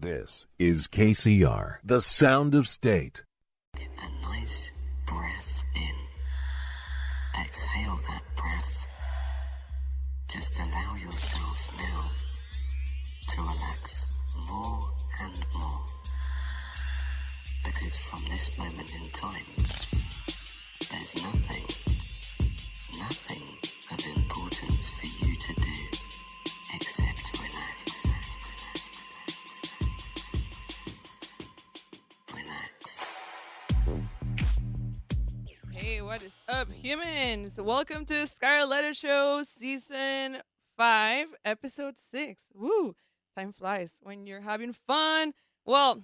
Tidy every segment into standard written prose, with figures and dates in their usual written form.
This is KCR, the sound of state. A nice breath in. Exhale that breath. Just allow yourself now to relax more and more. Because from this moment in time, there's nothing of importance for you to do except relax. Relax. Hey, what is up, humans? Welcome to Scarlett Letter Show Season 5, Episode 6. Woo! Time flies when you're having fun. Well,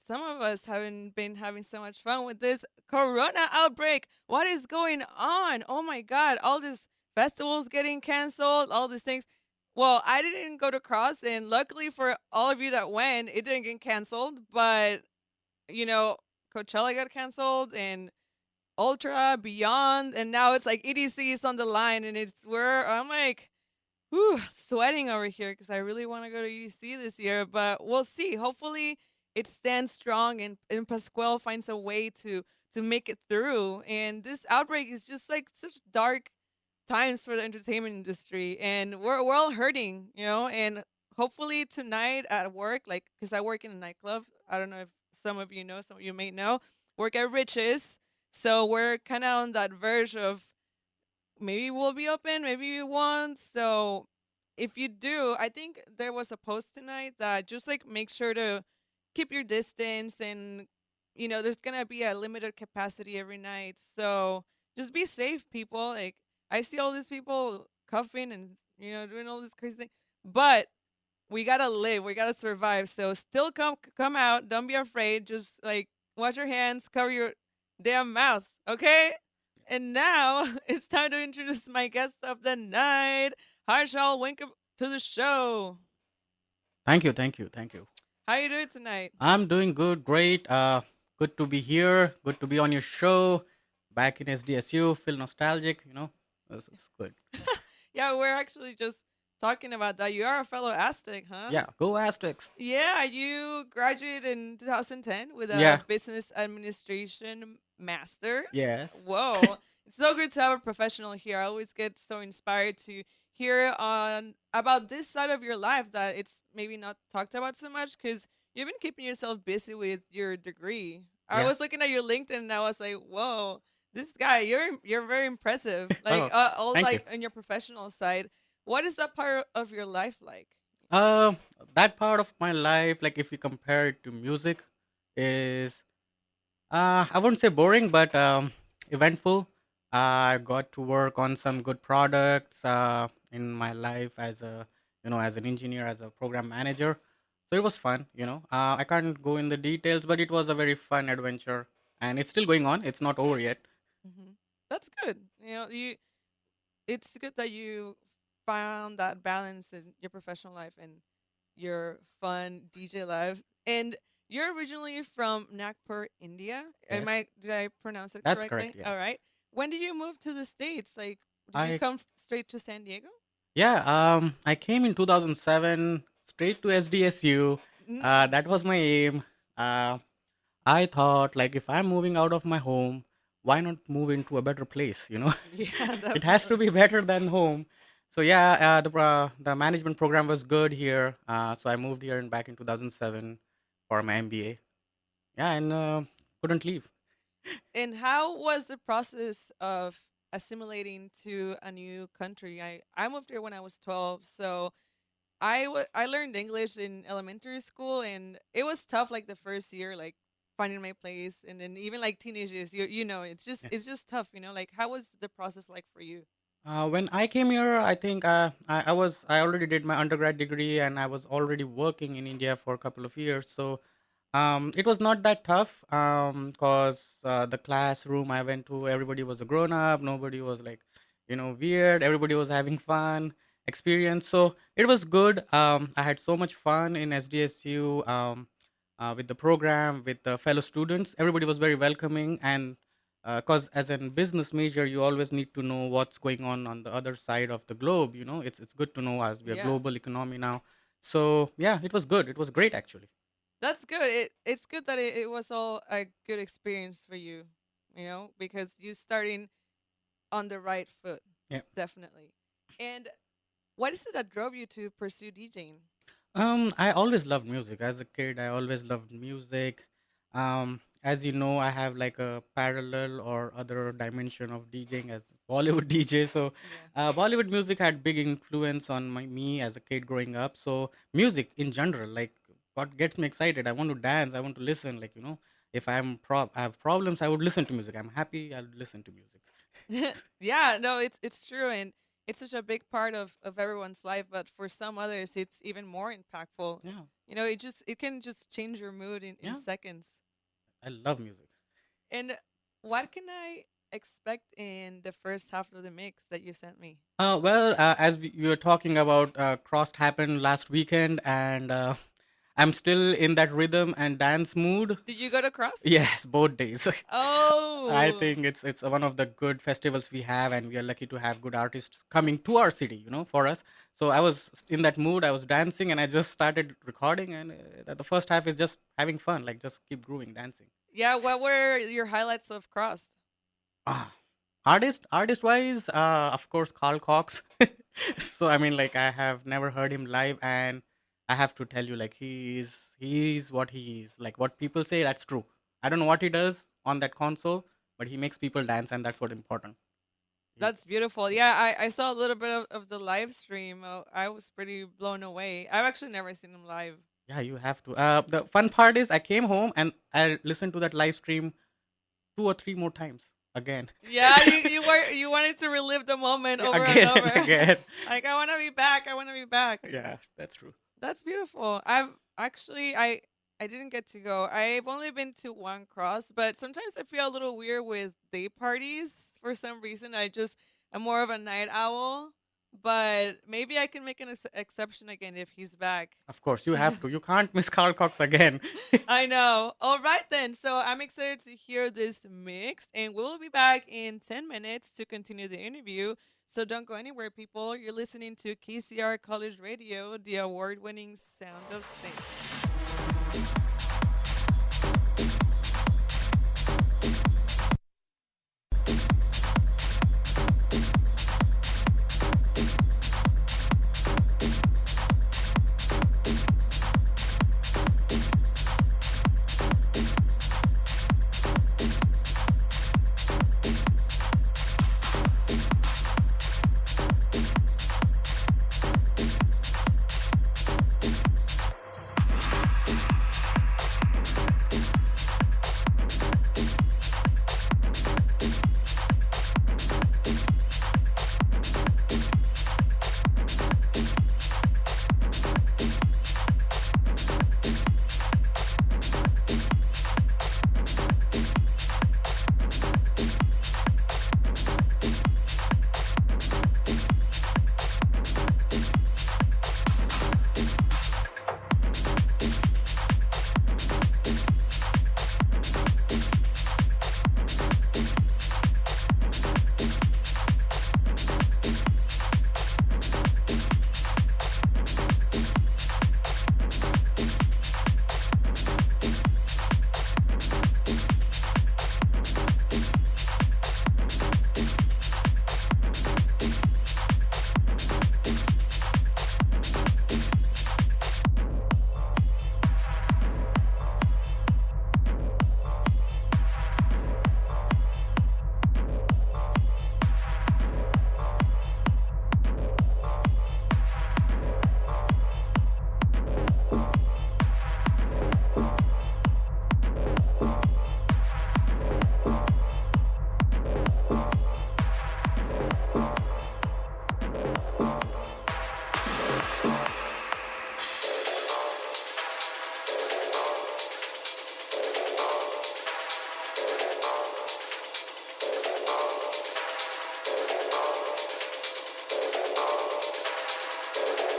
some of us haven't been having so much fun with this corona outbreak. What is going on? Oh my god, all these festivals getting canceled, all these things. Well, I didn't go to Cross, and luckily for all of you that went, it didn't get canceled. But, you know, Coachella got canceled, and Ultra, Beyond, and now it's like EDC is on the line, and it's where I'm like, whew, sweating over here because I really want to go to EDC this year, but we'll see. Hopefully, it stands strong, and Pascual finds a way to make it through. And this outbreak is just like such dark times for the entertainment industry, and we're all hurting, you know. And hopefully tonight at work, like because I work in a nightclub, I don't know if some of you know, some of you may know, work at Riches. So we're kind of on that verge of maybe we'll be open, maybe we won't. So if you do, I think there was a post tonight that just like make sure to keep your distance, and there's gonna be a limited capacity every night. So just be safe, people. Like I see all these people coughing and doing all this crazy thing, but we gotta live, we gotta survive. So still come out, don't be afraid. Just like wash your hands, cover your damn mouth, okay? And now it's time to introduce my guest of the night, Harshal. Welcome to the show. Thank you. How you doing tonight? I'm doing good, great. Good to be here. Good to be on your show. Back in SDSU, feel nostalgic. This is good. Yeah, we're actually just talking about that. You are a fellow Aztec, huh? Yeah, go Aztecs. Yeah, you graduated in 2010 with a Yeah, business administration master. yes. Whoa. It's so good to have a professional here. I always get so inspired to hear on about this side of your life that it's maybe not talked about so much because you've been keeping yourself busy with your degree. I Yeah. was looking at your LinkedIn and I was like, whoa, this guy, you're very impressive. Like Oh, all thank you. like on your professional side. What is that part of your life like? Uh, that part of my life, like if you compare it to music, is I wouldn't say boring, but eventful. I got to work on some good products in my life as as an engineer, as a program manager. So it was fun. I can't go in the details, but it was a very fun adventure, and it's still going on. It's not over yet. Hmm. That's good. It's good that you found that balance in your professional life and your fun DJ life. And you're originally from Nagpur, India. Yes, Did I pronounce it that's correctly? correct. Yeah, All right. When did you move to the States? Like, did you I come straight to San Diego? yeah. I came in 2007 straight to SDSU. Mm. That was my aim. Uh, I thought, like, if I'm moving out of my home, why not move into a better place? Yeah, It has to definitely. be better than home. So yeah, the management program was good here. So I moved here back in 2007 for my MBA. Yeah, and couldn't leave. And how was the process of assimilating to a new country? I moved here when I was 12, so I learned English in elementary school, and it was tough like the first year, like finding my place, and then even like teenage years, Yeah. it's just tough, like how was the process like for you? When I came here, I think I already did my undergrad degree and I was already working in India for a couple of years. So it was not that tough because the classroom I went to, everybody was a grown up. Nobody was like, weird. Everybody was having fun experience. So it was good. I had so much fun in SDSU with the program, with the fellow students. Everybody was very welcoming, and because as a business major, you always need to know what's going on the other side of the globe. It's good to know as we are Yeah. global economy now. So yeah, it was good. It was great actually. That's good. It's good that it was all a good experience for you, because you starting on the right foot, Yeah. definitely. And what is it that drove you to pursue DJing? I always loved music. As a kid, I always loved music. As you know, I have like a parallel or other dimension of DJing as Bollywood DJ. So, Yeah. Bollywood music had big influence on me as a kid growing up. So, music in general, like, what gets me excited. I want to dance. I want to listen. Like, if I have problems, I would listen to music. I'm happy. I'll listen to music. Yeah, no, it's true, and it's such a big part of everyone's life. But for some others, it's even more impactful. Yeah, It can just change your mood in yeah. seconds. I love music. And what can I expect in the first half of the mix that you sent me? As we were talking about, Crossed happened last weekend, and I'm still in that rhythm and dance mood. Did you go to Cross? Yes, both days. I Oh, think it's one of the good festivals we have, and we are lucky to have good artists coming to our city, for us. So I was in that mood. I was dancing, and I just started recording, and the first half is just having fun, like just keep grooving, dancing. yeah. What were your highlights of Cross? Ah, artist wise, of course, Carl Cox. So I mean, like I have never heard him live, and I have to tell you, like he is what he is. Like what people say, that's true. I don't know what he does on that console, but he makes people dance, and that's what's important. He- That's beautiful. Yeah, I saw a little bit of the live stream. I was pretty blown away. I've actually never seen him live. yeah, you have to. The fun part is, I came home and I listened to that live stream 2 or 3 more times again. Yeah, you wanted to relive the moment over and Again and over. again. Like I want to be back. I want to be back. Yeah, that's true. That's beautiful. I've actually I didn't get to go. I've only been to one cross, but sometimes I feel a little weird with day parties for some reason. I'm more of a night owl, but maybe I can make an exception again if he's back. Of course, you have to. You can't miss Carl Cox again. I know. All right then. So I'm excited to hear this mix, and we'll be back in 10 minutes to continue the interview. So don't go anywhere, people. You're listening to KCR College Radio, the award-winning sound of state.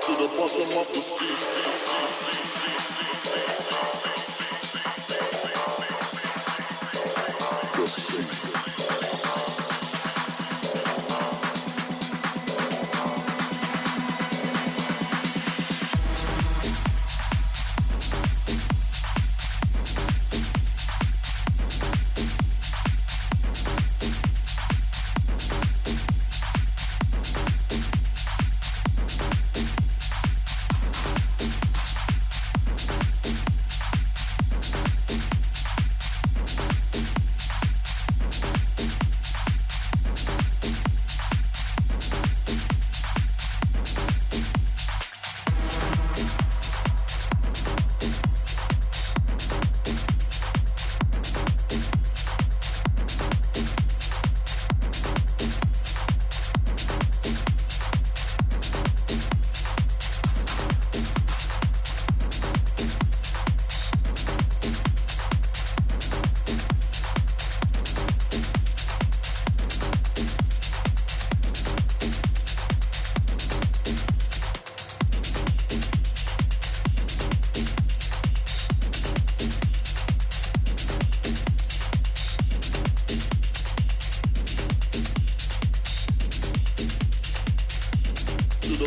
To the bottom of the sea. The sea.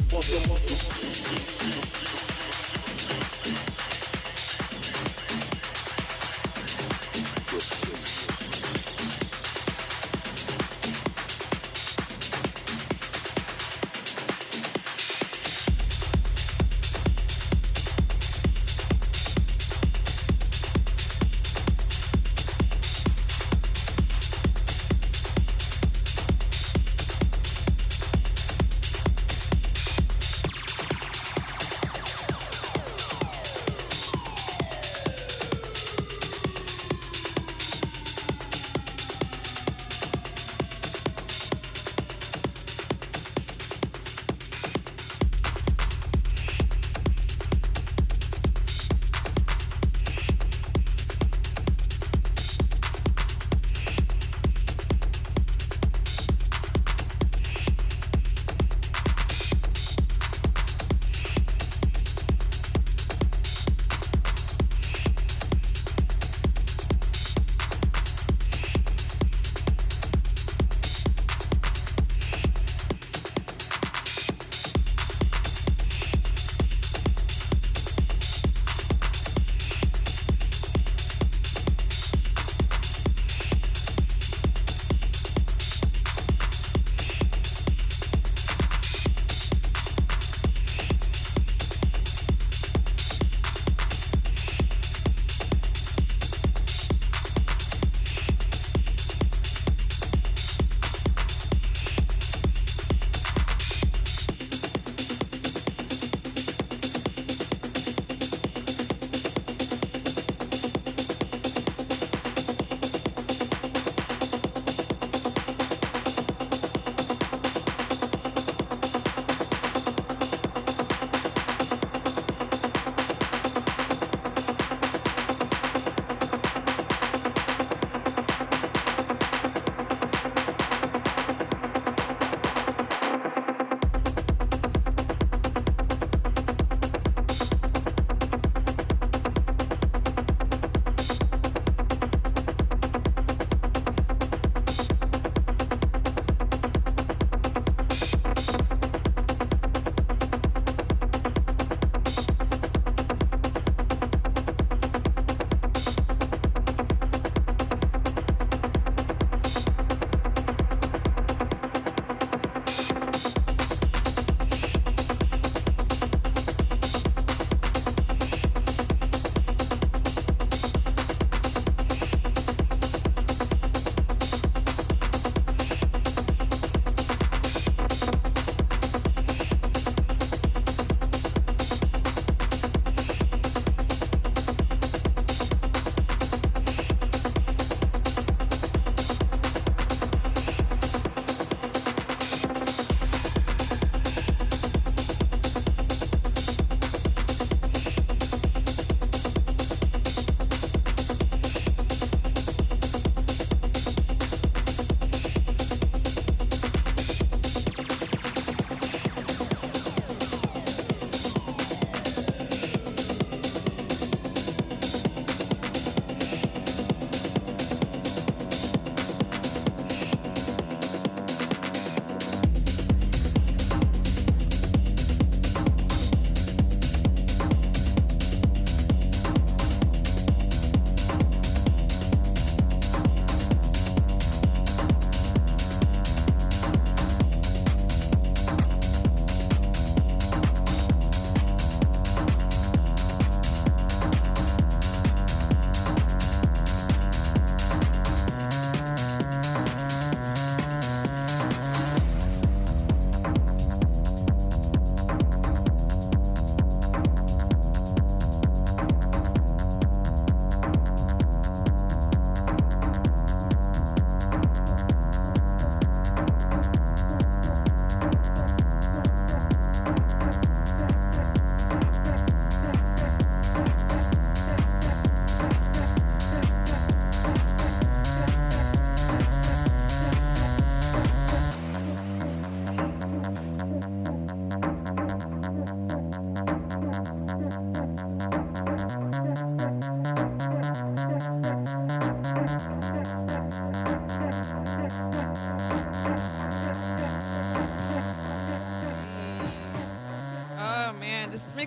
the bottom of the sea.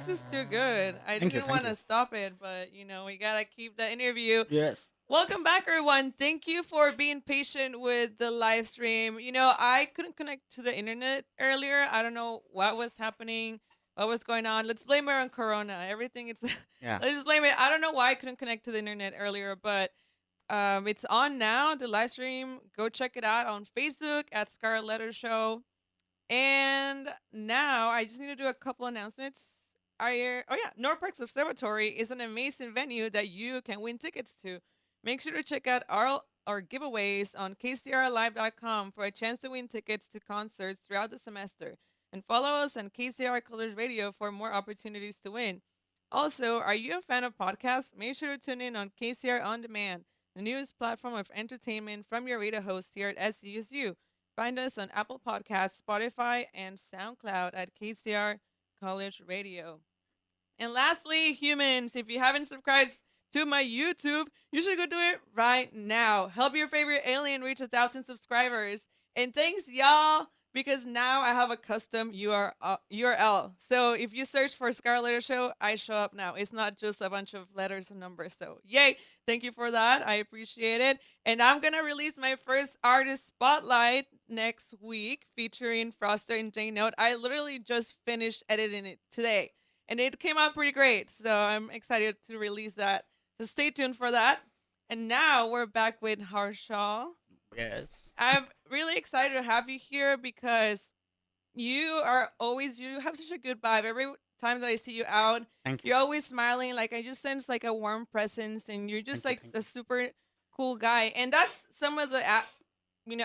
mix is too good. I Thank you, didn't thank want to you. stop it, but we gotta keep the interview. Yes. Welcome back, everyone. Thank you for being patient with the live stream. I couldn't connect to the internet earlier. I don't know what was happening, what was going on. Let's blame it on Corona. Everything it's Yeah. let's just blame it. I don't know why I couldn't connect to the internet earlier, but it's on now. The live stream. Go check it out on Facebook at Scarlett Letter Show. And now I just need to do a couple announcements. Oh yeah, North Parks Observatory is an amazing venue that you can win tickets to. Make sure to check out our giveaways on kcrlive.com for a chance to win tickets to concerts throughout the semester. And follow us on KCR Colors Radio for more opportunities to win. Also, are you a fan of podcasts? Make sure to tune in on KCR On Demand, the newest platform of entertainment from your radio host here at SCSU. Find us on Apple Podcasts, Spotify, and SoundCloud at KCR College Radio. And lastly, humans, if you haven't subscribed to my YouTube, you should go do it right now. Help your favorite alien reach 1,000 subscribers. And thanks, y'all, because now I have a custom URL. So if you search for Scarlett Letter Show, I show up now. It's not just a bunch of letters and numbers. So yay, thank you for that. I appreciate it. And I'm going to release my first artist spotlight next week featuring Froster and J Note. I literally just finished editing it today. And it came out pretty great. So I'm excited to release that. So stay tuned for that. And now we're back with Harshal. Yes. I'm really excited to have you here because you have such a good vibe. Every time that I see you out, Thank you. you're always smiling. Like I just sense like a warm presence, and you're just Thank you, like a super cool guy. And that's some of the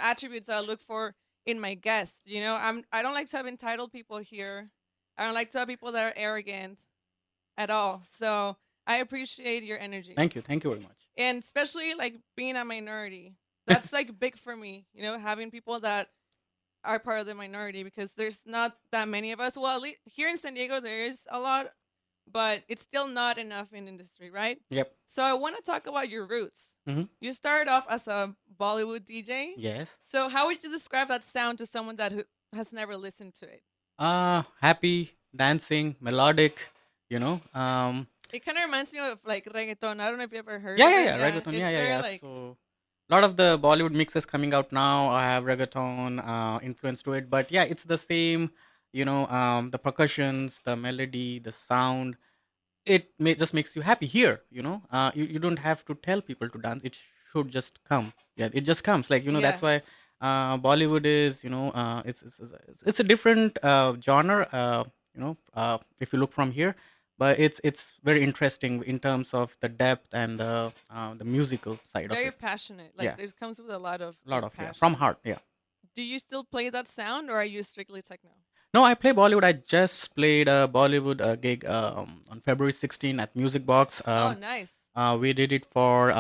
attributes that I look for in my guests. I don't like to have entitled people here. I don't like to have people that are arrogant at all. So I appreciate your energy. Thank you. Thank you very much. And especially like being a minority. That's like big for me, having people that are part of the minority because there's not that many of us. Well, at least here in San Diego, there is a lot, but it's still not enough in industry, right? Yep. So I want to talk about your roots. Mhm. You started off as a Bollywood DJ. Yes. So how would you describe that sound to someone that has never listened to it? Happy, dancing, melodic, you know. It kind of reminds me of like reggaeton. I don't know if you ever heard Yeah, of yeah, it. yeah. Reggaeton. It's Yeah, yeah, very, yeah. like, So a lot of the Bollywood mixes coming out now have reggaeton influence to it, but yeah, it's the same. The percussions, the melody, the sound. Just makes you happy here. You don't have to tell people to dance. It should just come. Yeah, it just comes. Like that's yeah. why Bollywood is it's a different genre. If you look from here, but it's very interesting in terms of the depth and the musical side of Very it. passionate. Like Yeah, there comes with a lot of a lot of from passion. heart. Yeah. Do you still play that sound, or are you strictly techno? No, I play Bollywood. I just played a Bollywood gig on February 16 at Music Box. Oh, nice. We did it for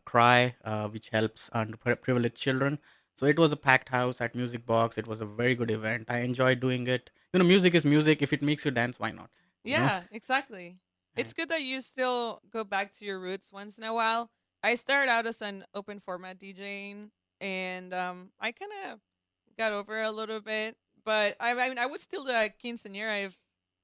Cry, which helps underprivileged children. So it was a packed house at Music Box. It was a very good event. I enjoyed doing it. Music is music. If it makes you dance, why not? You know? Yeah, exactly. It's good that you still go back to your roots once in a while. I started out as an open format DJing, and I kind of got over it a little bit. But I mean, I would still do a quinceañera if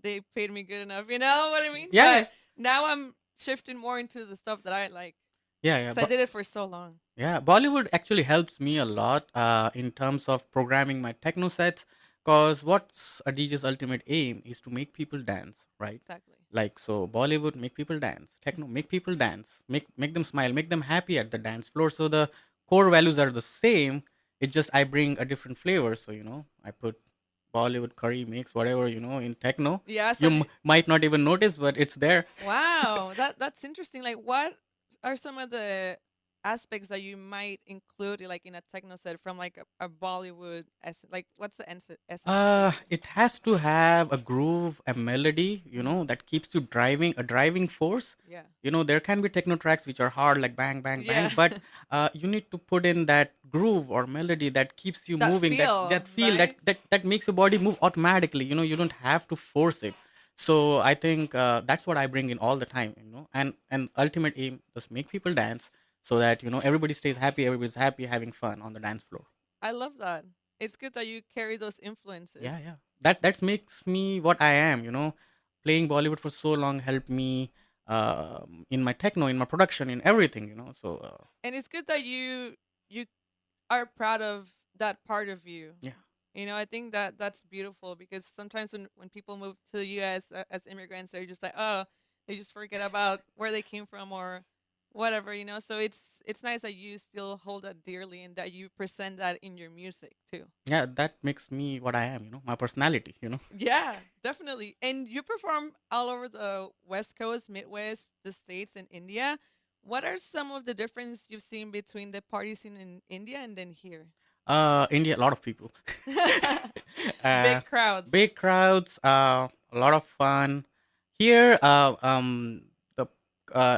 they paid me good enough. You know what I mean? Yeah, But now I'm shifting more into the stuff that I like yeah, yeah. because I did it for so long. Yeah, Bollywood actually helps me a lot in terms of programming my techno sets. Cause what's a DJ's ultimate aim is to make people dance, right? Exactly. Like so, Bollywood make people dance, techno make people dance, make them smile, make them happy at the dance floor. So the core values are the same. It's just I bring a different flavor. So I put Bollywood curry mix, whatever in techno. Yeah. You So, might not even notice, but it's there. wow, that's interesting. Like, what are some of the aspects that you might include, like in a techno set from like a Bollywood essence? Like, what's the essence, basically? It has to have a groove, a melody, that keeps you driving, a driving force. Yeah. There can be techno tracks which are hard, like bang, bang, Yeah. bang, but you need to put in that groove or melody that keeps you That moving, feel, that feel, right? that makes your body move automatically. You don't have to force it. So I think that's what I bring in all the time. And ultimate aim is make people dance so that everybody stays happy, everybody's happy, having fun on the dance floor. I love that. It's good that you carry those Yeah, influences. yeah. that makes me what I am. Playing Bollywood for so long helped me in my techno, in my production, in everything. So And it's good that you are proud of that part of you. yeah. I think that that's beautiful because sometimes when people move to the U.S. As immigrants, they're just like, oh, they just forget about where they came from or whatever. So it's nice that you still hold that dearly and that you present that in your music too. Yeah, that makes me what I am. My personality. Yeah, definitely. And you perform all over the West Coast, Midwest, the States, and India. What are some of the difference you've seen between the party scene in India and then here? India, a lot of people. uh, Big crowds. Big crowds, a lot of fun. Here, the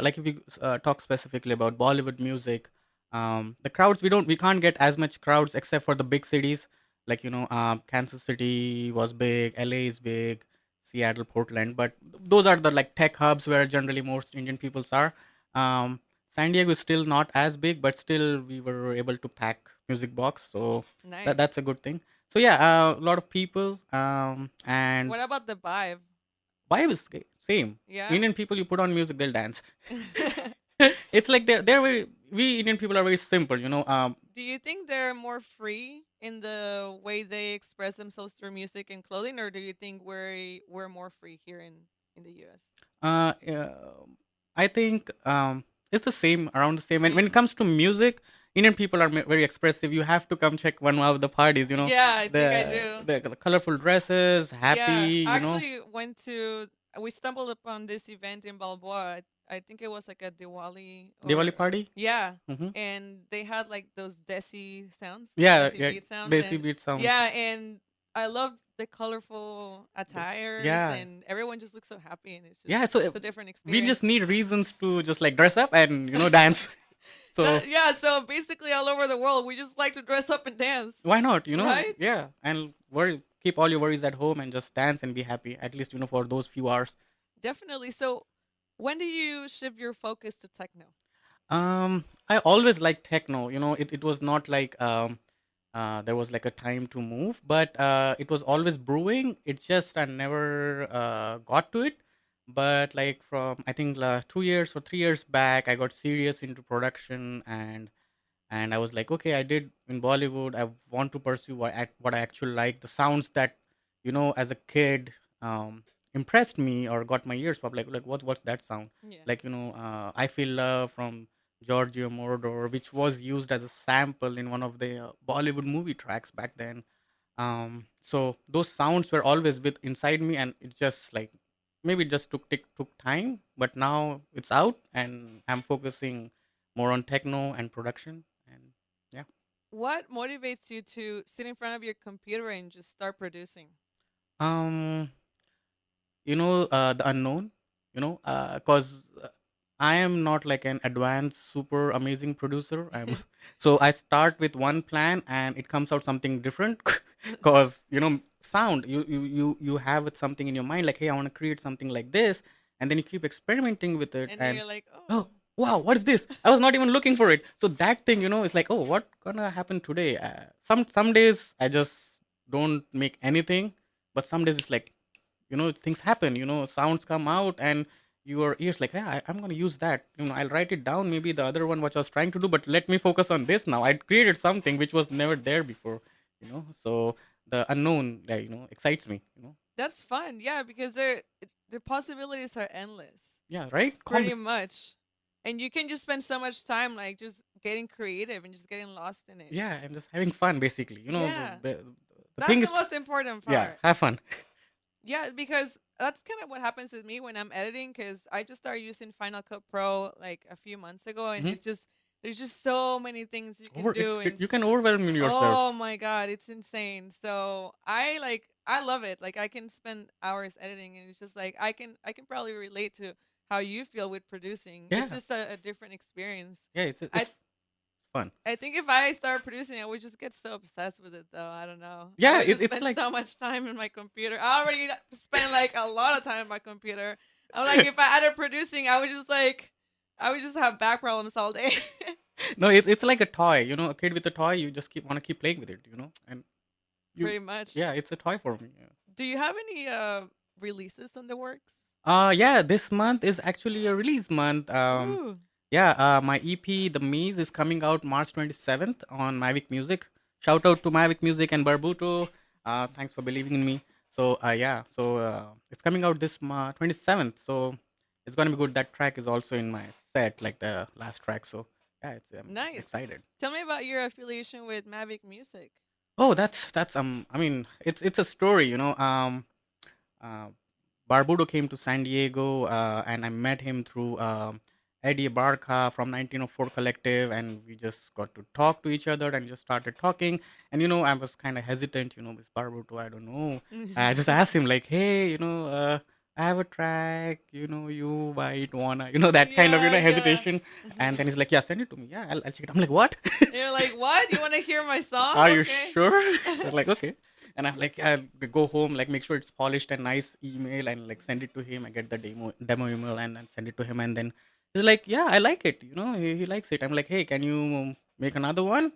like if we talk specifically about Bollywood music, the crowds we can't get as much crowds except for the big cities. Like Kansas City was big, LA is big, Seattle, Portland. But those are the like tech hubs where generally most Indian peoples are. Um, San Diego is still not as big, but still we were able to pack music box, so that's Nice. a good thing. So yeah, a lot of people, and What about the vibe? vibe is same. Yeah. Indian people, you put on music, they'll dance. It's like they're very we Indian people are very simple. Do you think they're more free in the way they express themselves through music and clothing, or do you think we're more free here in the U.S.? Yeah, I think it's the same, around the same. And when it comes to music, Indian people are very expressive. You have to come check one of the parties. Yeah, I think I The do. the colorful dresses, Yeah, happy. I actually went to. We stumbled upon this event in Balboa. I think it was like a Diwali Diwali or party. yeah, Hmm. and they had like those desi sounds, Yeah, desi yeah. beat sounds, Desi and beat sounds. yeah, and I love the colorful attires, Yeah, and everyone just looks so happy, and it's just yeah. So it's a different we experience. just need reasons to just like dress up and dance. So Yeah, so basically all over the world, we just like to dress up and dance, why not? right? Yeah, and keep all your worries at home and just dance and be happy. At least for those few hours. Definitely. So, when do you shift your focus to techno? I always liked techno. It was not like there was like a time to move, but it was always brewing. It's just I never got to it. But like from I think 2 years or 3 years back, I got serious into production, and I was like, okay, I did in Bollywood. I want to pursue what I actually like. The sounds that, as a kid, impressed me or got my ears pop. Like what's that sound? Yeah. Like I Feel Love from Giorgio Moroder, which was used as a sample in one of the Bollywood movie tracks back then. So those sounds were always with inside me, and it just like maybe it just took time, but now it's out, and I'm focusing more on techno and production, and yeah. What motivates you to sit in front of your computer and just start producing? um the unknown, because I am not like an advanced super amazing producer. I'm so I start with one plan and it comes out something different because sound, you have it something in your mind like, hey, I want to create something like this, and then you keep experimenting with it, And then and you're like, oh, oh, wow, what is this? I was not even looking for it. So that thing, is like, oh, what gonna happen today? Some days I just don't make anything, but some days it's like, things happen. Sounds come out, and your ears like, yeah, I'm gonna use that. I'll write it down. Maybe the other one, what I was trying to do, but let me focus on this now. I created something which was never there before. So the unknown, like, excites me. that's fun. Yeah, because the possibilities are endless, Yeah, right. pretty much. And you can just spend so much time like just getting creative and just getting lost in it. Yeah, and just having fun, basically. Yeah, The that's thing the is, most important yeah, part. have fun. Yeah, because that's kind of what happens with me when I'm editing. Because I just started using Final Cut Pro like a few months ago, and Hmm. it's just there's just so many things you can do, and You can overwhelm yourself. oh my god, it's insane. So I love it. Like I can spend hours editing, and it's just like I can probably relate to how you feel with producing. It's Yeah, just a different experience. yeah, it's I fun. I think if I start producing, I would just get so obsessed with it, though. I don't know. I Yeah, would just it's spend like, so much time in my computer. I already spend like a lot of time in my computer. I'm like, if I added producing, I would just have back problems all day. no, it's like a toy. A kid with a toy, you just want to keep playing with it. And you, Pretty much. yeah, it's a toy for me. Yeah. Do you have any releases on the works? Yeah, this month is actually a release month. Ooh, Yeah, my EP, The Maze, is coming out March 27th on Mavic Music. Shout out to Mavic Music and Barbuto. Thanks for believing in me. So, yeah, so it's coming out this 27th. So, it's going to be good. That track is also in my set, like the last track. So, yeah, I'm nice. excited. Tell me about your affiliation with Mavic Music. Oh, that's I mean, it's a story, uh, Barbudo came to San Diego, and I met him through Eddie Barca from 1904 Collective, and we just got to talk to each other and just started talking. And I was kind of hesitant, with Barbudo. I don't know. I just asked him like, "Hey, I have a track. You might wanna, that kind of Yeah, yeah. hesitation." And then he's like, "Yeah, send it to me. Yeah, I'll check it." I'm like, "What? You're like, what? You want to hear my song? Are you Okay. sure?" They're like, "Okay." And I'm like, I go home, like make sure it's polished and nice email, and like send it to him. I get the demo email and then send it to him, and then he's like, "Yeah, I like it. He likes it." I'm like, "Hey, can you make another one?"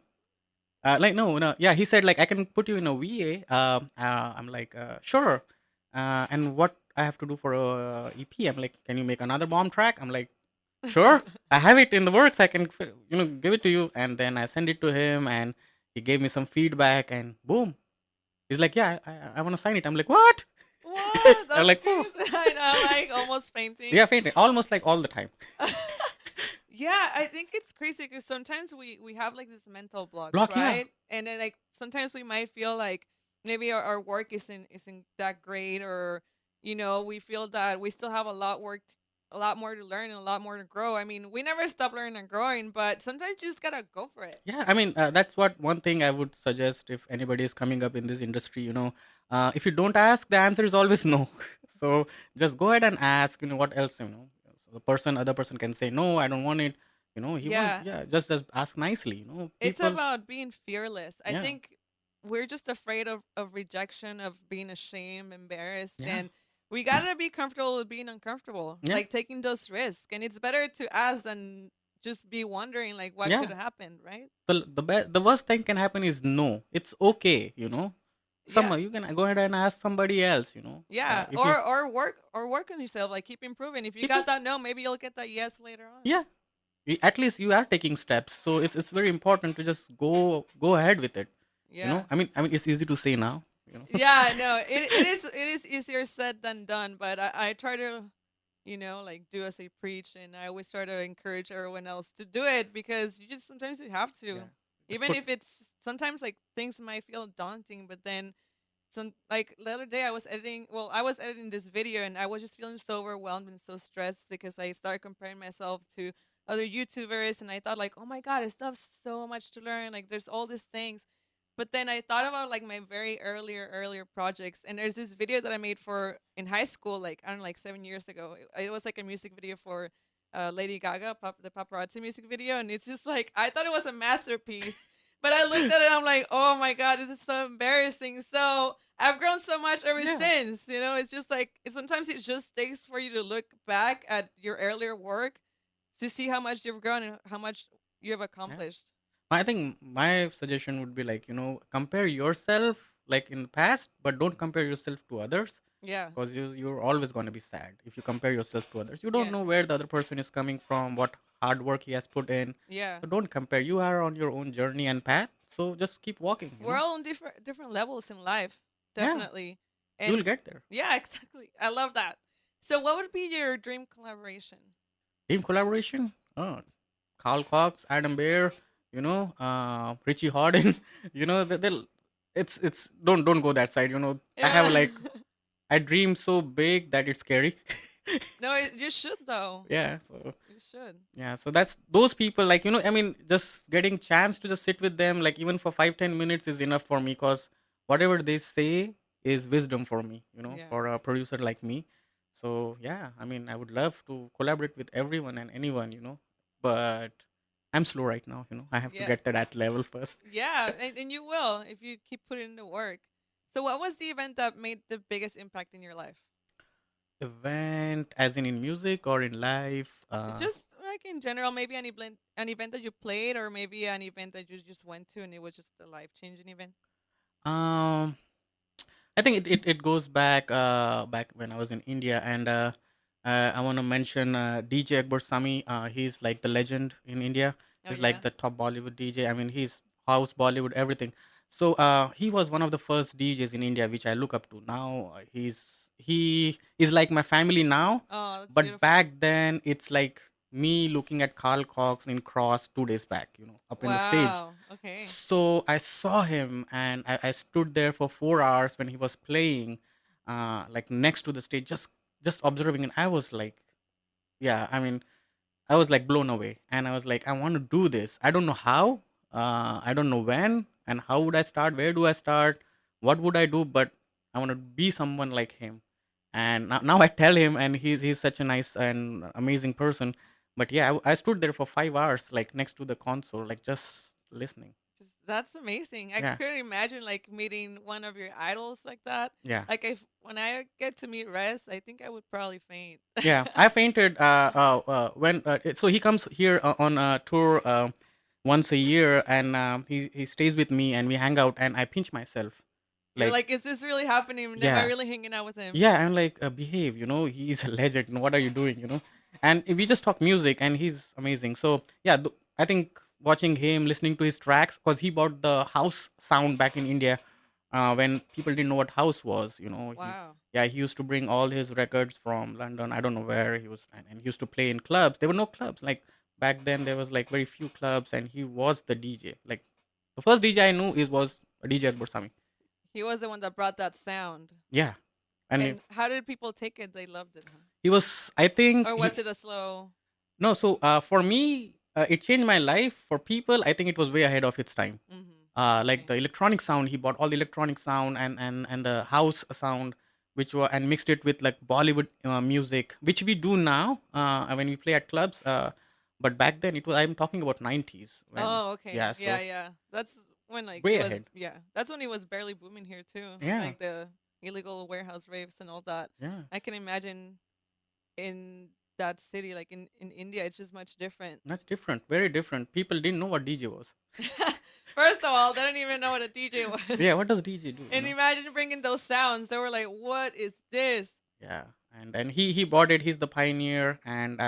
Like, no, no, yeah. He said like, "I can put you in a VA." I'm like, "Sure." And what I have to do for a EP? I'm like, "Can you make another bomb track?" I'm like, "Sure, I have it in the works. I can, give it to you." And then I send it to him, and he gave me some feedback, and boom, he's like, "Yeah, I want to sign it." I'm like, "What?" What? I'm That's like, "Oh, crazy. I know, I'm like almost fainting. yeah, fainting, almost like all the time." Yeah, I think it's crazy because sometimes we have like this mental blocks, Block, yeah, right? And then like sometimes we might feel like maybe our work isn't that great, or we feel that we still have a lot more to learn and a lot more to grow. I mean, we never stop learning and growing, but sometimes you just gotta go for it. yeah. I mean, that's what one thing I would suggest if anybody is coming up in this industry. If you don't ask, the answer is always no. So just go ahead and ask. What else? So other person can say no, I don't want it. He won't. Yeah, Yeah, just ask nicely. it's People. about being fearless. I Yeah, think we're just afraid of rejection, of being ashamed, embarrassed, yeah, and we gotta be comfortable with being uncomfortable, yeah, like taking those risks. And it's better to ask than just be wondering like what could yeah. happen, right? The worst thing can happen is no. It's okay. Some Yeah. you can go ahead and ask somebody else. Yeah. If you Or work on yourself, like keep improving. If you people, got that no, maybe you'll get that yes later on. yeah, at least you are taking steps. So it's very important to just go ahead with it. Yeah. I mean it's easy to say now. Yeah, no, it is easier said than done, but I try to, like do as I preach, and I always try to encourage everyone else to do it because you just sometimes you have to. Yeah, just Even put if it's sometimes like things might feel daunting, but then like the other day I was editing this video and I was just feeling so overwhelmed and so stressed because I started comparing myself to other YouTubers, and I thought like, oh my god, I still have so much to learn. Like there's all these things. But then I thought about like my very earlier projects, and there's this video that I made for in high school, like I don't know, like 7 years ago. It was like a music video for Lady Gaga, the paparazzi music video, and it's just like I thought it was a masterpiece. But I looked at it, I'm like, oh my god, this is so embarrassing. So I've grown so much ever yeah, since. It's just like sometimes it just takes for you to look back at your earlier work to see how much you've grown and how much you have yeah. accomplished. I think my suggestion would be like, compare yourself like in the past, but don't compare yourself to others, Yeah. because you're always going to be sad if you compare yourself to others. You don't Yeah. know where the other person is coming from, what hard work he has put in. Yeah. So don't compare. You are on your own journey and path. So just keep walking. We're all on different levels in life, Yeah, definitely. you'll And get there. yeah, exactly. I love that. So what would be your dream collaboration? Team collaboration. Oh, Carl Cox, Adam Bear, Richie Harden. They'll. It's don't go that side. I have Yeah. like I dream so big that it's scary. No, you should though. Yeah. So You should. yeah. So that's those people. Like I mean, just getting chance to just sit with them, like even for 5-10 minutes is enough for me. Cause whatever they say is wisdom for me. Yeah. For a producer like me. So yeah, I mean, I would love to collaborate with everyone and anyone. But I'm slow right now. I have to Yeah. get to that level first. Yeah, and you will if you keep putting in the work. So what was the event that made the biggest impact in your life? Event, as in music or in life. Just like in general, maybe an event that you played, or maybe an event that you just went to and it was just a life changing event. Um, I think it goes back when I was in India, and I want to mention DJ Akbar Sami. He's like the legend in India. Oh He's like yeah. the top Bollywood DJ. I mean, he's house Bollywood everything. So he was one of the first DJs in India, which I look up to. Now he is like my family now, Oh, that's but beautiful. back then it's like me looking at Carl Cox in Cross 2 days back. Up in the stage. Wow. Okay. So I saw him, and I stood there for 4 hours when he was playing, like next to the stage, just observing, and I was like, yeah, I mean, I was like blown away, and I was like, I want to do this. I don't know how, I don't know when, and how would I start? Where do I start? What would I do? But I want to be someone like him. And now I tell him, and he's such a nice and amazing person. But yeah, I stood there for 5 hours, like next to the console, like just listening. Just that's amazing. I Yeah, couldn't imagine like meeting one of your idols like that. yeah. Like if when I get to meet Rez, I think I would probably faint. Yeah, I fainted when so he comes here on a tour once a year, and he stays with me, and we hang out, and I pinch myself, You're like, like, is this really happening? Am I yeah, really hanging out with him? yeah, I'm like, behave, he's a legend. What are you doing? And we just talk music, and he's amazing. So yeah, I think watching him, listening to his tracks, because he brought the house sound back in India, when people didn't know what house was. He Wow. Yeah, he used to bring all his records from London. I don't know where he was, and he used to play in clubs. There were no clubs like back then. There was like very few clubs, and he was the DJ. Like the first DJ I knew is was a DJ Akbar Sami. He was the one that brought that sound. Yeah, and And how did people take it? They loved it, huh? he was. I think Or was it a slow? no. So for me, it changed my life. For people, I think it was way ahead of its time. Mm-hmm. Like Okay. the electronic sound, he bought all the electronic sound, and the house sound, which were, and mixed it with like Bollywood music, which we do now when we play at clubs. But back then it was, I'm talking about 90s when, Oh, okay. yeah, Yeah, so yeah. That's when like way it was. ahead. Yeah, that's when it was barely booming here too. Yeah, Like the illegal warehouse raves and all that. yeah, I can imagine in that city, like in India, it's just much different. that's different, very different. People didn't know what DJ was. First of all, they don't even know what a DJ was. Yeah, what does DJ do? And imagine bringing those sounds. They were like, "What is this?" Yeah, and he bought it. He's the pioneer, and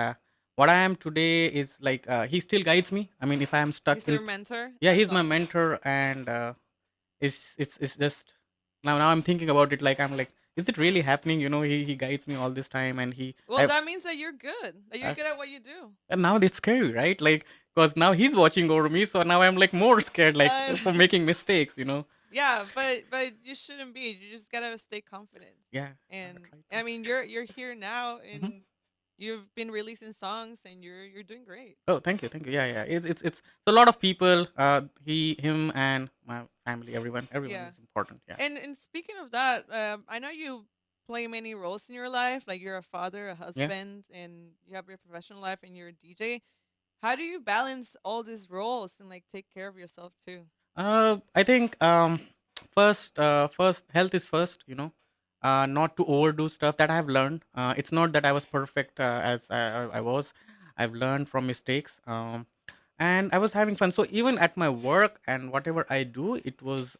what I am today is like, he still guides me. I mean, if I am stuck He's in, your mentor. yeah, That's he's my awesome. mentor, and it's just, now I'm thinking about it, like, I'm like, is it really happening? He guides me all this time, and Well, that means that you're good. That you're uh, good at what you do. and now it's scary, right? Like, because now he's watching over me, so now I'm like more scared, like, Uh, for making mistakes. yeah, but you shouldn't be. You just gotta stay confident. Yeah, I And try I to. mean, you're here now, Mhm. and you've been releasing songs, and you're doing great. Oh, thank you. Yeah, yeah. It's a lot of people. Him, and my family. Everyone Yeah. is important. Yeah, And speaking of that, I know you play many roles in your life. Like you're a father, a yeah. husband, and you have your professional life, and you're a DJ. How do you balance all these roles and like take care of yourself too? I think first health is first. Not to overdo stuff that I have learned. It's not that I was perfect as I was. I've learned from mistakes. And I was having fun. So even at my work and whatever I do, it was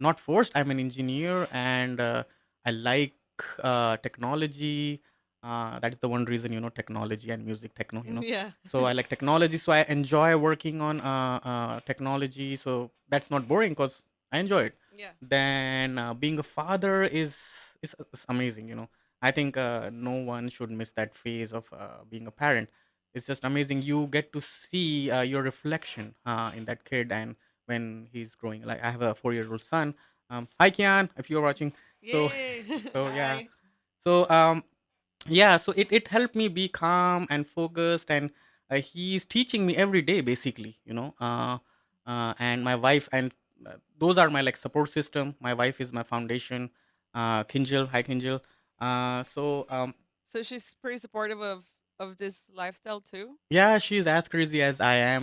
not forced. I'm an engineer, and I like technology. That is the one reason, technology and music, techno. Yeah. So I like technology. So I enjoy working on technology. So that's not boring because I enjoy it. Yeah. Then being a father is amazing. I think no one should miss that phase of being a parent. It's just amazing. You get to see your reflection in that kid, and when he's growing. Like, I have a 4-year-old son. Hi, Kian, if you're watching. So, Yay. so yeah. Hi. So yeah, so it helped me be calm and focused, and he's teaching me every day, basically. And my wife, and those are my like support system. My wife is my foundation. Kinjal, hi Kinjal. So So she's pretty supportive of this lifestyle too. yeah, she's as crazy as I am.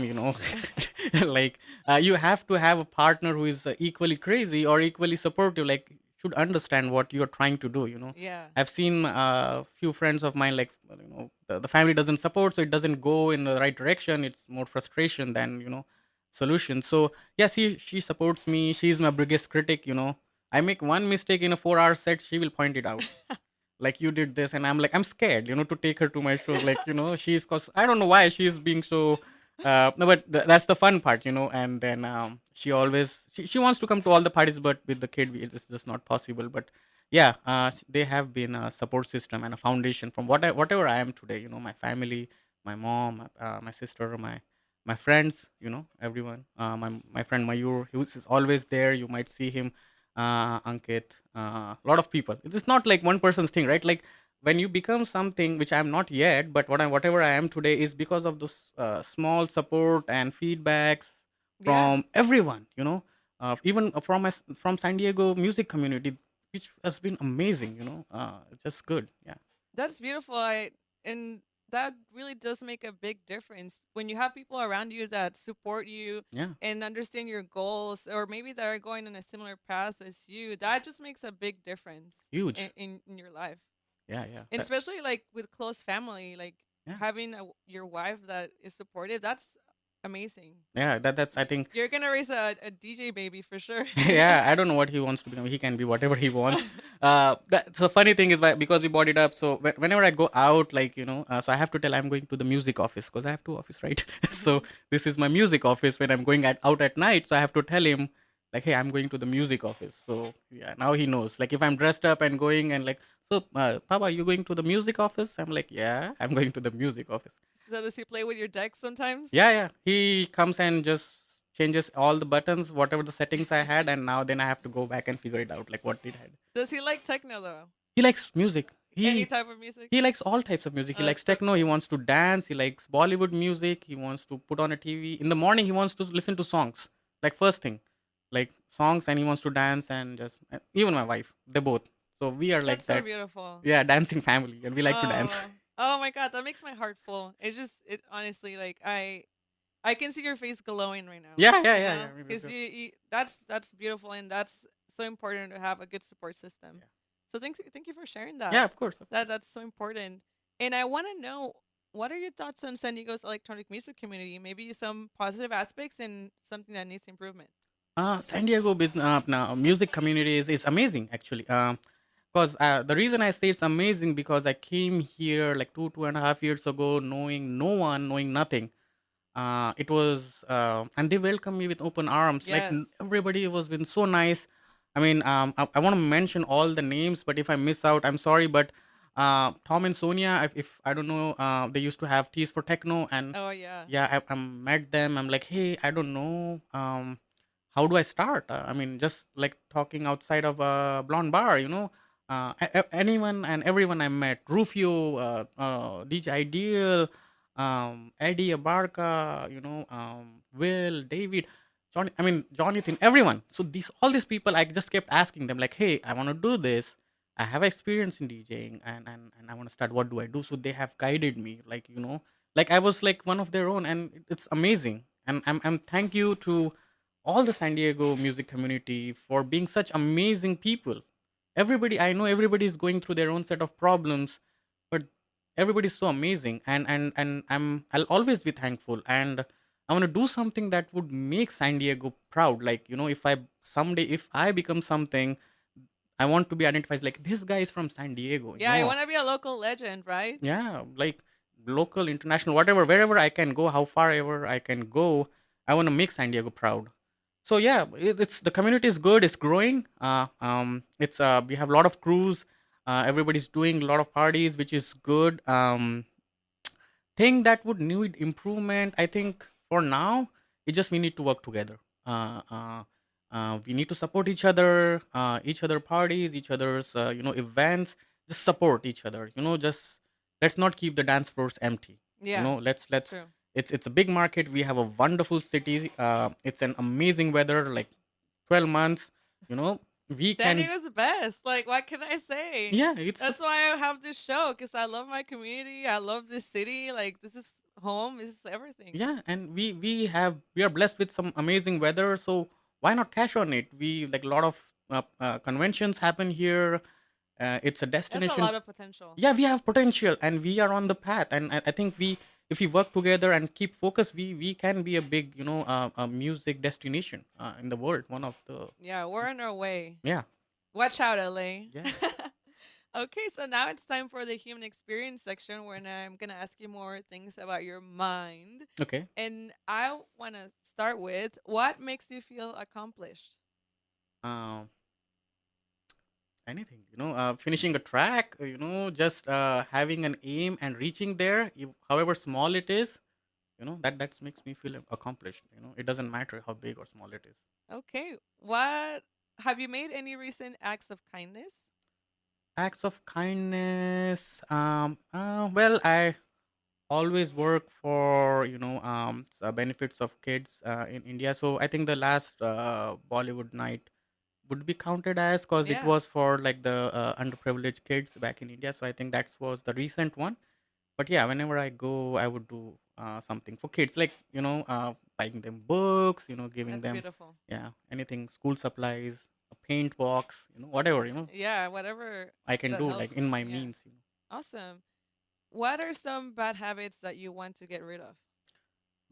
Like, you have to have a partner who is equally crazy or equally supportive, like, should understand what you're trying to do. Yeah. I've seen a few friends of mine, like, the family doesn't support, so it doesn't go in the right direction. It's more frustration than solution. So yeah, she supports me. She's my biggest critic. I make one mistake in a 4 hour set, she will point it out. Like, you did this, and I'm like, I'm scared, to take her to my shows. Like, she's, cause I don't know why she's being so. No, but that's the fun part, And then she always she wants to come to all the parties, but with the kid, it's just not possible. But yeah, they have been a support system and a foundation from whatever I am today. My family, my mom, my sister, my friends, everyone. My friend Mayur, he is always there. You might see him, Ankit, a lot of people. It's not like one person's thing, right? Like, when you become something which I'm not yet, but whatever I am today is because of those small support and feedbacks Yeah, from everyone. Even from San Diego music community, which has been amazing. It's just good. Yeah, that's beautiful. And that really does make a big difference when you have people around you that support you yeah, and understand your goals, or maybe that are going on a similar path as you. That just makes a big difference huge. in your life. Yeah, yeah, And especially like with close family, like yeah, having your wife that is supportive, that's amazing. yeah. That's, I think. You're gonna raise a DJ baby for sure. Yeah, I don't know what he wants to become. He can be whatever he wants. That's the funny thing is, because we brought it up. So whenever I go out, like, so I have to tell I'm going to the music office, because I have two office, right? So this is my music office when I'm going out at night. So I have to tell him, like, hey, I'm going to the music office. So yeah, now he knows. Like, if I'm dressed up and going, and like, so Papa, you going to the music office? I'm like, yeah, I'm going to the music office. So does he play with your deck sometimes? Yeah, yeah. He comes and just changes all the buttons, whatever the settings I had, and now then I have to go back and figure it out, like, what did I do. Does he like techno though? He likes music. Any He type of music? he likes all types of music. He Oh, likes that's so techno. He cool. wants to dance. He likes Bollywood music. He wants to put on a TV in the morning. He wants to listen to songs, like, first thing, like, songs, and he wants to dance, and just even my wife, they both. So we are like That's so that. beautiful. Yeah, dancing family, and we like to dance. Oh, oh my God, that makes my heart full. It's just, it honestly, like I can see your face glowing right now. Yeah, yeah, yeah, yeah. I mean, Because that's beautiful, and that's so important to have a good support system. yeah, So thank you for sharing that. yeah, of course, of course. That's so important. And I want to know, what are your thoughts on San Diego's electronic music community? Maybe some positive aspects and something that needs improvement. San Diego business now music community is amazing, actually. Because the reason I say it's amazing, because I came here like 2.5 years ago, knowing no one, knowing nothing. It was and they welcomed me with open arms. Like, Yes. everybody was been so nice. I mean, I want to mention all the names, but if I miss out, I'm sorry. But Tom and Sonia, if I don't know, they used to have teas for techno, and Oh yeah. yeah, I met them. I'm like, hey, I don't know, how do I start? I mean, just like talking outside of a blonde bar, anyone and everyone I met, Rufio, DJ Ideal, Eddie Abarca, Will, David, Johnny, I mean, Jonathan, everyone. So all these people, I just kept asking them, like, hey, I want to do this. I have experience in DJing, and I want to start. What do I do? So they have guided me, like, like I was like one of their own, and it's amazing. And I'm thank you to all the San Diego music community for being such amazing people. Everybody, I know everybody is going through their own set of problems, but everybody's so amazing, and I'll always be thankful, and I want to do something that would make San Diego proud. Like, if I someday, if I become something, I want to be identified like, this guy is from San Diego. Yeah, I want to be a local legend, right? Yeah, like, local, international, whatever, wherever I can go, how far ever I can go, I want to make San Diego proud. So yeah, it's the community is good, it's growing. It's we have a lot of crews. Everybody's doing a lot of parties, which is good. Thing that would need improvement, I think, for now, it just we need to work together. We need to support each other parties, each other's events. Just support each other. Just let's not keep the dance floors empty. Yeah, it's Let's. true. It's a big market. We have a wonderful city. It's an amazing weather. Like, 12 months. We San can. Diego's the best. Like, what can I say? Yeah, it's the. That's why I have this show, because I love my community. I love this city. Like, this is home. This is everything. Yeah, and we are blessed with some amazing weather, so why not cash on it? We like a lot of conventions happen here. It's a That's a destination. lot of potential. Yeah, we have potential, and we are on the path, and I think if we work together and keep focus, we can be a big a music destination in the world, one of the. Yeah, we're on our way. Yeah, Watch out, LA. Yeah. Okay, so now it's time for the human experience section where I'm going to ask you more things about your mind. Okay. And I want to start with what makes you feel accomplished? Um, Anything, finishing a track, just having an aim and reaching there, however small it is, that makes me feel accomplished. It doesn't matter how big or small it is. Okay, what have you made any recent acts of kindness? Acts of kindness. Well, I always work for benefits of kids in India. So I think the last Bollywood night would be counted as, because it Yeah. was for like the underprivileged kids back in India. So I think that was the recent one. But yeah, whenever I go, I would do something for kids, like buying them books, giving That's them, beautiful. yeah, anything, school supplies, a paint box, whatever, Yeah, whatever I can that do, like helps. in my Yeah. means. Awesome. What are some bad habits that you want to get rid of?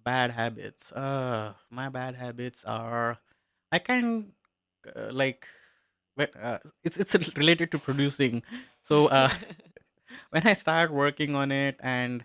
Bad habits. My bad habits are, I can like, it's related to producing. So when I start working on it, and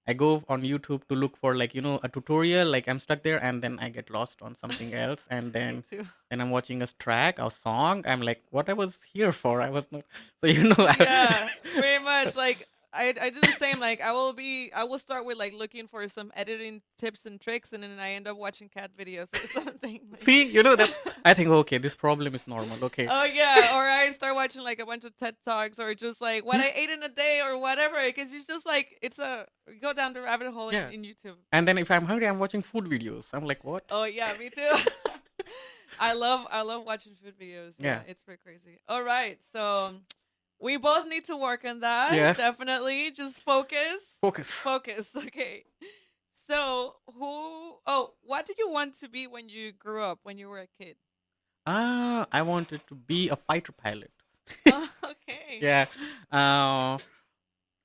I go on YouTube to look for, like, a tutorial, like I'm stuck there, and then I get lost on something else, and Me then too. I'm watching a track, a song. I'm like, what I was here for? I was not. So Yeah, very much. Like I do the same. Like I will start with like looking for some editing tips and tricks, and then I end up watching cat videos or something. Like, see, that's. I think, okay, this problem is normal. Okay. oh yeah, or I start watching like a bunch of TED talks, or just like what I ate in a day or whatever. Because it's just like it's a you go down the rabbit hole Yeah. in YouTube. And then if I'm hungry, I'm watching food videos. I'm like, what? Oh yeah, me too. I love watching food videos. Yeah, Yeah. it's pretty crazy. All right, so we both need to work on that. Yeah. Definitely. Just focus. Focus. Focus. Okay. So, what did you want to be when you grew up, when you were a kid? I wanted to be a fighter pilot. Oh, okay. Yeah.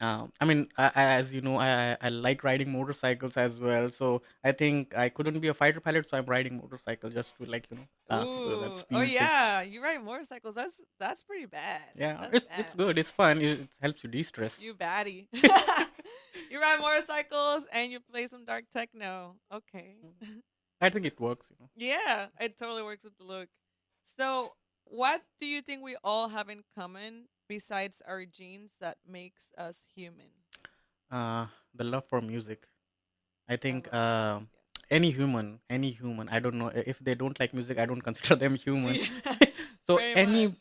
Uh, I mean, as you know, I like riding motorcycles as well. So I think I couldn't be a fighter pilot, so I'm riding motorcycle just to, like, do that Ooh. Oh speed thing. yeah, you ride motorcycles. That's pretty bad. Yeah, That's it's bad. good. It's fun. It helps you de-stress. You baddie. You ride motorcycles and you play some dark techno. Okay. I think it works. Yeah, it totally works with the look. So, what do you think we all have in common besides our genes that makes us human? Uh, the love for music. I I think love music. any human. I don't know, if they don't like music, I don't consider them human. Yes. Yeah, So very much.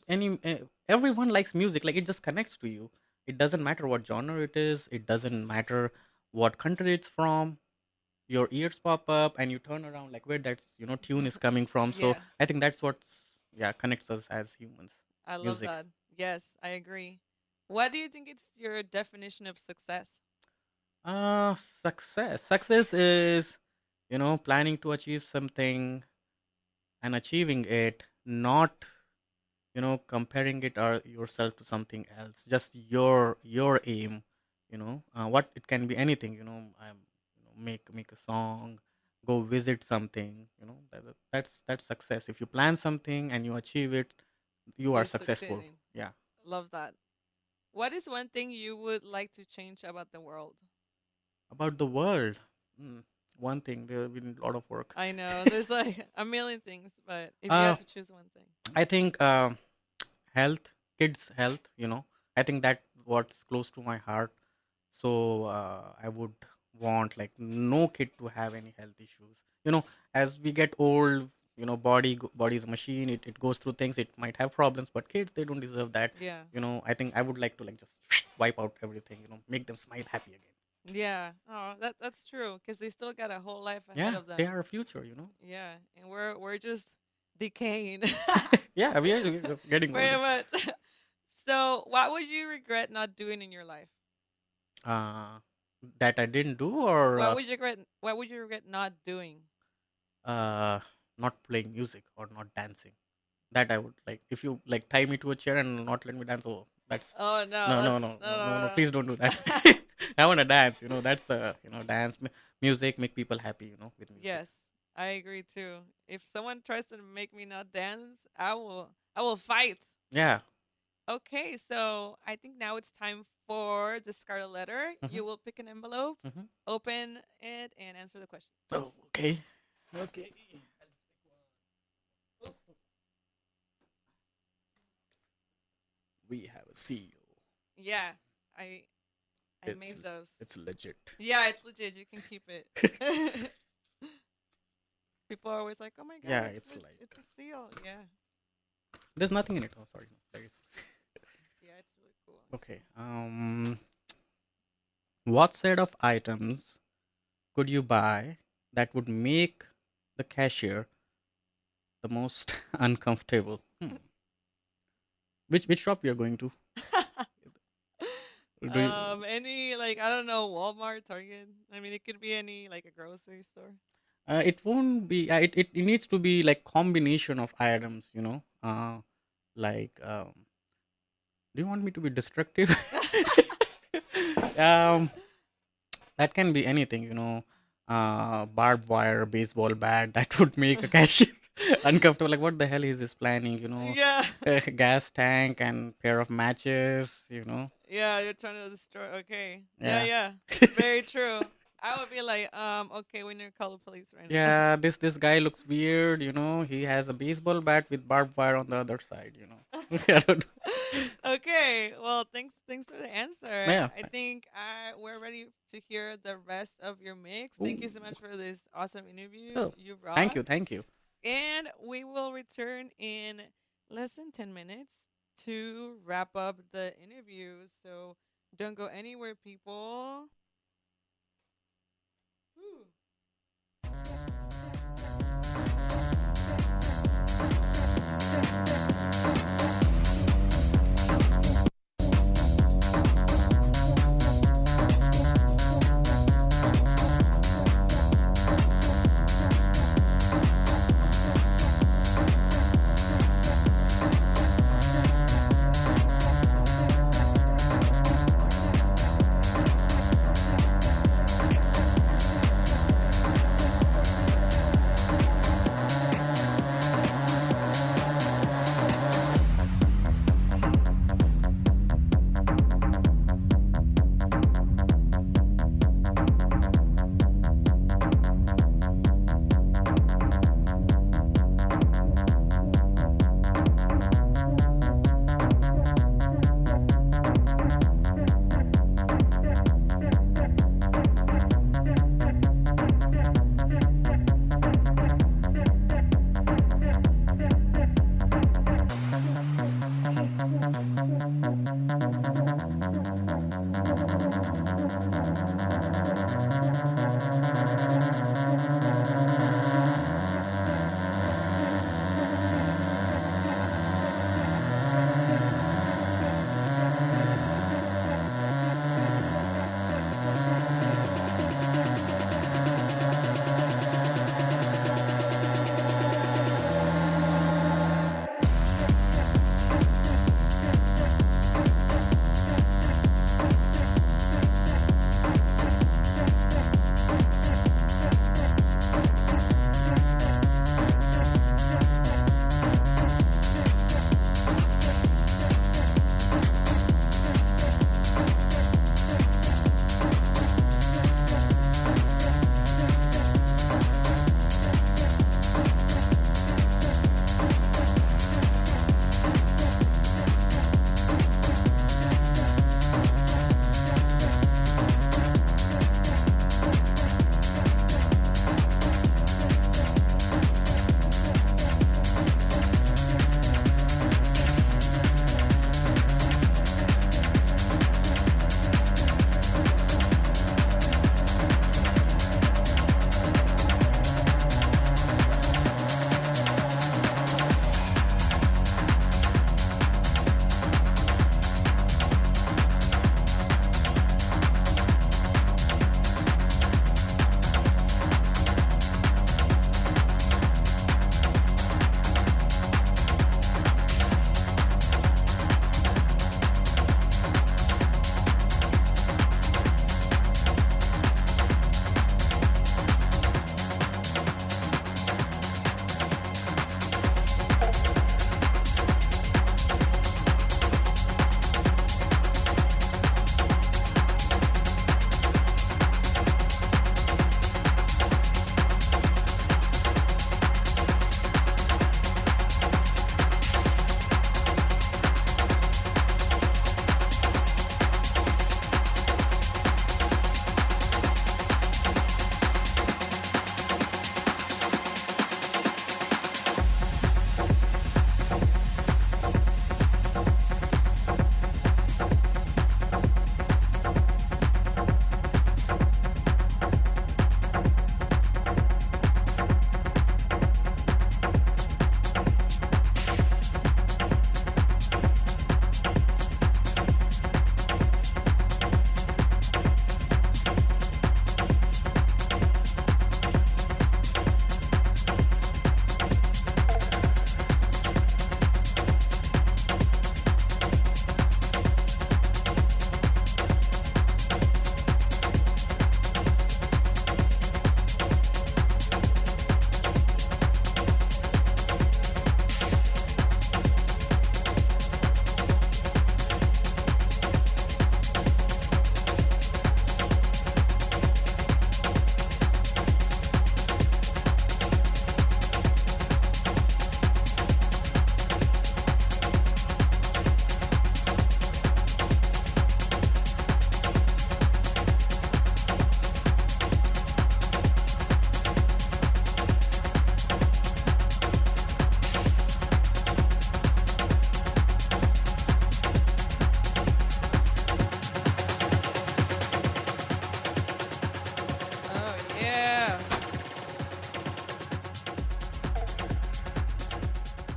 everyone likes music. Like, it just connects to you. It doesn't matter what genre it is. It doesn't matter what country it's from. Your ears pop up and you turn around, like, where that's tune is coming from. So Yeah, I think that's what's, yeah, connects us as humans. I love Music. that. Yes, I agree. What do you think it's your definition of success? Success is, planning to achieve something and achieving it, not comparing it or yourself to something else, just your aim. What it can be anything. Make a song, go visit something. That's success. If you plan something and you achieve it, you are You're successful. succeeding. Yeah. Love that. What is one thing you would like to change about the world? About the world. Hmm, One thing, there will be a lot of work. I know there's like a million things, but if you uh had to choose one thing. I think health, kids health. I think that what's close to my heart. So I would want, like, no kid to have any health issues. As we get old, body is a machine. It goes through things. It might have problems, but kids, they don't deserve that. Yeah. I think I would like to, like, just wipe out everything. Make them smile happy again. Yeah. Oh, that's true because they still got a whole life ahead Yeah, of them. they are a future. Yeah, and we're just decaying. Yeah, we are just getting Very older. much. So, what would you regret not doing in your life? uh that I didn't do, or What would you regret not doing? uh not playing music or not dancing. That I would like. If you, like, tie me to a chair and not let me dance, oh, that's, Oh no, no, no, that's no, no no, no, no, no please don't do that. no. I want to dance. That's dance, music, make people happy. With music. Yes, I agree too. If someone tries to make me not dance, I will fight. Yeah. Okay, so I think now it's time for the Scarlet Letter. Mm-hmm. You will pick an envelope, Mm-hmm. open it, and answer the question. Oh, okay. Okay. We have a seal. Yeah, I It's made those. it's legit. Yeah, it's legit. You can keep it. People are always like, "Oh my god, Yeah, it's like it's a seal." Yeah, there's nothing in it. Oh, sorry. There is. yeah, it's really cool. Okay. What set of items could you buy that would make the cashier the most uncomfortable? Which shop we are going to? Do you, Any like I don't know, Walmart, Target. I mean, it could be any like a grocery store. it won't be. It needs to be like combination of items. Like do you want me to be destructive? um, that can be anything. Barbed wire, baseball bat. That would make a cashier uncomfortable. Like what the hell is this planning? Yeah, A gas tank and pair of matches. yeah, you're trying to destroy. Okay, Yeah. yeah, very true. I would be like, okay, we need to call the police right now. Yeah, this guy looks weird. He has a baseball bat with barbed wire on the other side. I don't know. Okay, well, thanks for the answer. Yeah. I think we're ready to hear the rest of your mix. Thank you so Ooh. much for this awesome interview Oh, you brought. Thank you. And we will return in less than 10 minutes to wrap up the interview. So don't go anywhere, people. Whew.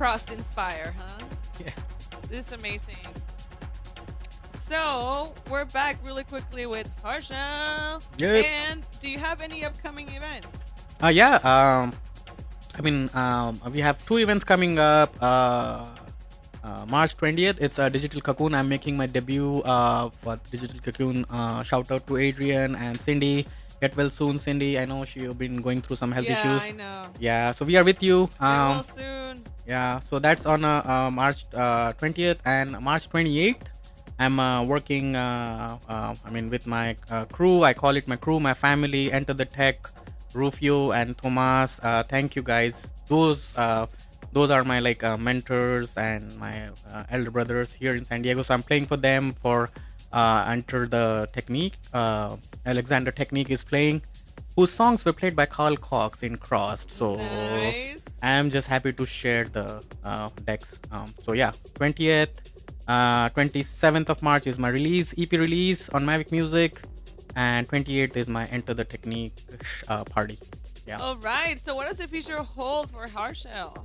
crust inspire, huh? Yeah. This is amazing. So we're back really quickly with Harshal. Yep. And do you have any upcoming events? Yeah. We have 2 events coming up. March 20th, it's a Digital Cocoon. I'm making my debut for Digital Cocoon. Shout out to Adrian and Cindy. Get well soon, Cindy. I know you've been going through some health issues. Yeah, I know. Yeah, so we are with you. Get well soon. Yeah, so that's on March 20th and March 28th. I'm working, with my crew. I call it my crew, my family, Enter the Tech, Rufio and Thomas. Thank you guys. Those are my mentors and my elder brothers here in San Diego. So I'm playing for them for Enter the Technique. Alexander Technique is playing, whose songs were played by Carl Cox in Crossed. So Nice. I'm just happy to share the decks. 20th, 27th of March is my EP release on Mavic Music, and 28th is my Enter the Technique party. Yeah. All right. So what does the future hold for Harshal?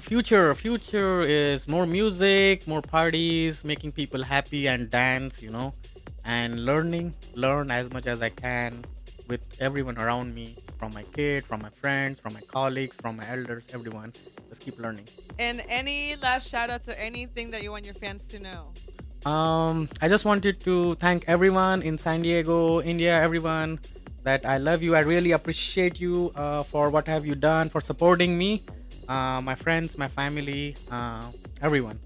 Future is more music, more parties, making people happy and dance, and learn as much as I can with everyone around me, from my kid, from my friends, from my colleagues, from my elders, everyone. Just keep learning. And any last shout outs or anything that you want your fans to know? I just wanted to thank everyone in San Diego, India, everyone, that I love you. I really appreciate you for what have you done, for supporting me, my friends, my family, everyone.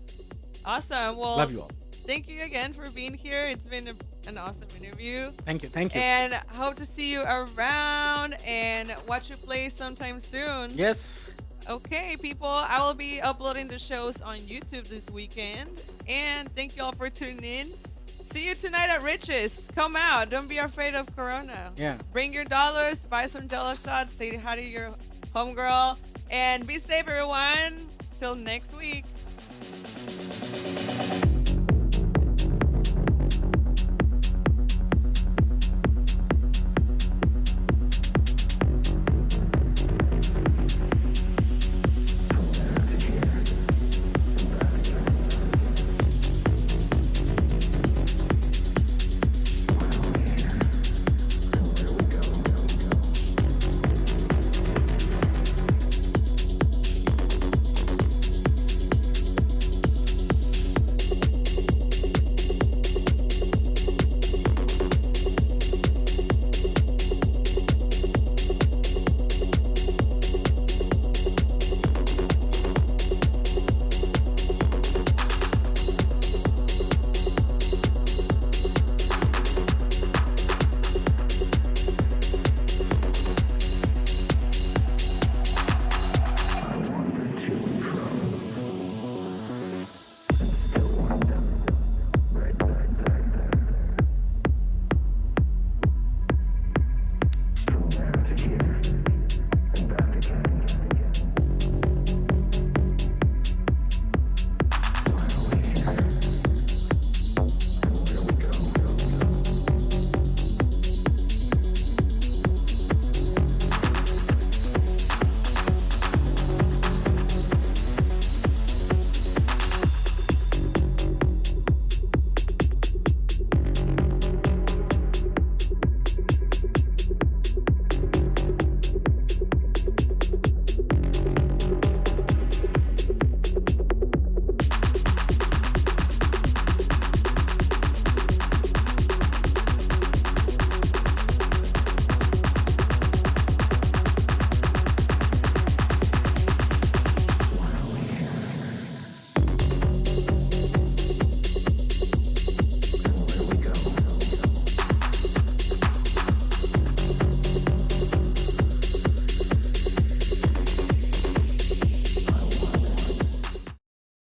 Awesome. Well, Love you all. thank you again for being here. It's been an awesome interview. Thank you. And hope to see you around and watch you play sometime soon. Yes. Okay, people, I will be uploading the shows on YouTube this weekend. And thank you all for tuning in. See you tonight at Rich's. Come out. Don't be afraid of Corona. Yeah. Bring your dollars. Buy some Jello shots. Say hi to your homegirl. And be safe, everyone. Till next week.